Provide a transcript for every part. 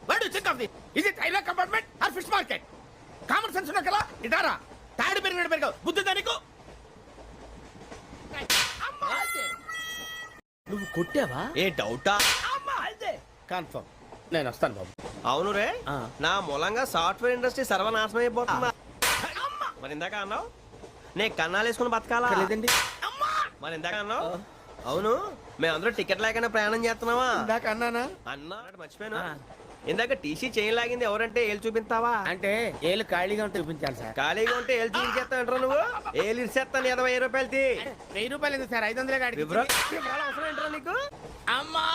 What do you think of this? Is it railway compartment or fish market? Common sense ఉన్న కదా ఇటారా తాడు పెరిగాడు బుద్ధి దానికి. నువ్వు కొట్టావా? ఏ డౌటా? కన్ఫర్మ్ నేను వస్తాను బాబు. అవును రే, నా మూలంగా సాఫ్ట్వేర్ ఇండస్ట్రీ సర్వనాశనం అయిపోతుందా? మరి ఇందాక అన్నావు నే కన్నాలు వేసుకుని బతకాలా? లేదండి. మరి ఇందాక అన్నావు అవును మేమందరూ టికెట్ లేకనే ప్రయాణం చేస్తున్నావా? ఇందాక అన్నానా? అన్నా మర్చిపోయాను. ఇందాక టీసీ చేయి లాగింది ఎవరంటే ఏళ్ళు చూపిస్తావా? అంటే ఏళ్ళు ఖాళీగా ఉంటే చూపించాలి సార్. ఖాళీగా ఉంటే ఏళ్ళు చూపించేస్తావు నువ్వు. ఏళ్ళు ఇచ్చేస్తాను 20 రూపాయలు. 1000 రూపాయలు ఎందుకు సార్? 500 వివరాలు అవసరం ఏంట్రా నీకు? అమ్మా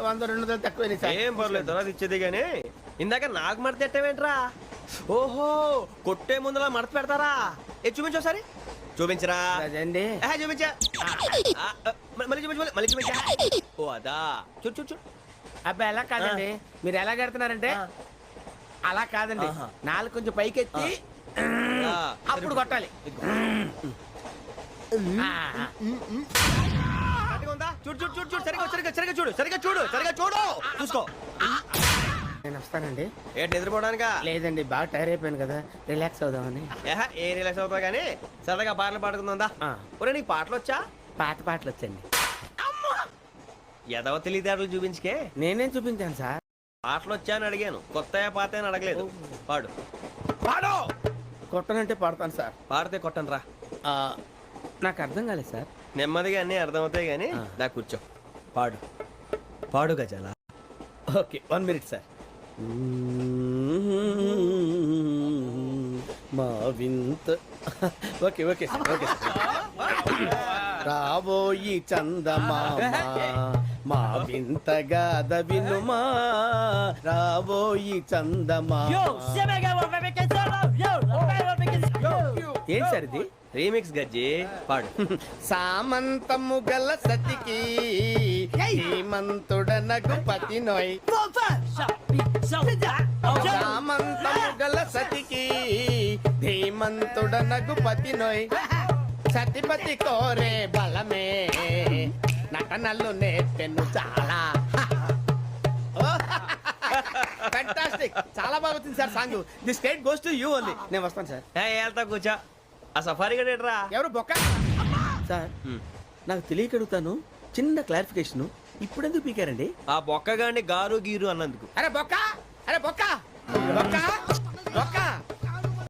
100 200 తక్కువ సార్. ఏం పర్లేదు తర్వాత ఇచ్చేది గానీ ఇందాక నాకు మడత పెట్టావేంట్రా? ఓహో కొట్టే ముందులా మడత పెడతారా? ఏ చూపించు ఒకసారి. చూపించరా? అదండి. చూపించా. మళ్ళీ చూపించు మళ్ళీ చూపించా. ఓ అదా చూడు చూడు చూడు. అబ్బా ఎలా కాదండి, మీరు ఎలా కడుతున్నారంటే అలా కాదండి, నాలుగు కొంచెం పైకెత్తి అప్పుడు కొట్టాలి. చూడు చూడు చూడు చూడు సరిగా సరిగా సరిగా చూడు సరిగా చూడు సరిగా చూడు చూసుకో. నేను వస్తానండి. ఏంటి నిద్రపోవడానికా? లేదండి బాగా టైర్ అయిపోయాను కదా, రిలాక్స్ అవుదామని. ఏ రిలాక్స్ అవుతావు కానీ సరదాగా పాటలు పాడుకుందా? ఒరే నీకు పాటలు వచ్చా? పాత పాటలు వచ్చండి. ఎదవ తెలివితేటలు చూపించుకే. నేనేం చూపించాను సార్? పాటలు వచ్చా అని అడిగాను, కొత్త పాత అని అడగలేదు. పాడు పాడు. కొట్టనంటే పడతాను సార్. పాడితే కొట్టను రా. నాకు అర్థం కాలేదు సార్. నెమ్మదిగా అన్నీ అర్థమవుతాయి కానీ నాకు కూర్చో. పాడు పాడు గజాల. Okay 1 minute sir. మా వింత. Okay okay sir okay sir. రాబోయి చందమామ మా వింతగా దవినుమా, రాబోయి చందమామ. ఏం సార్ ఇది? రీమిక్స్ గజ్జి పాడు. సామంతము గల సతికి ధీమంతుడనగు పతి నోయ్. సామంతము గల సతికి ధీమంతుడనగు పతి నోయ్. సతిపతి కోరే బలమే నటనలు నేర్పెను చాలా. ఫ్యాంటాస్టిక్, చాలా బాగా వచ్చింది sir song. This state goes to you only. నేను వస్తాను సార్. వెళ్తా కూర్చో. ఆ సఫారీ గడేట్రా? ఎవరు బొక్క సార్? నాకు తెలియక అడుగుతాను, చిన్న క్లారిఫికేషన్. ఇప్పుడెందుకు పీకారండి? ఆ బొక్క గాని గారు గీరు అన్నందుకు. అరే బొక్క, అరే బొక్క, బొక్క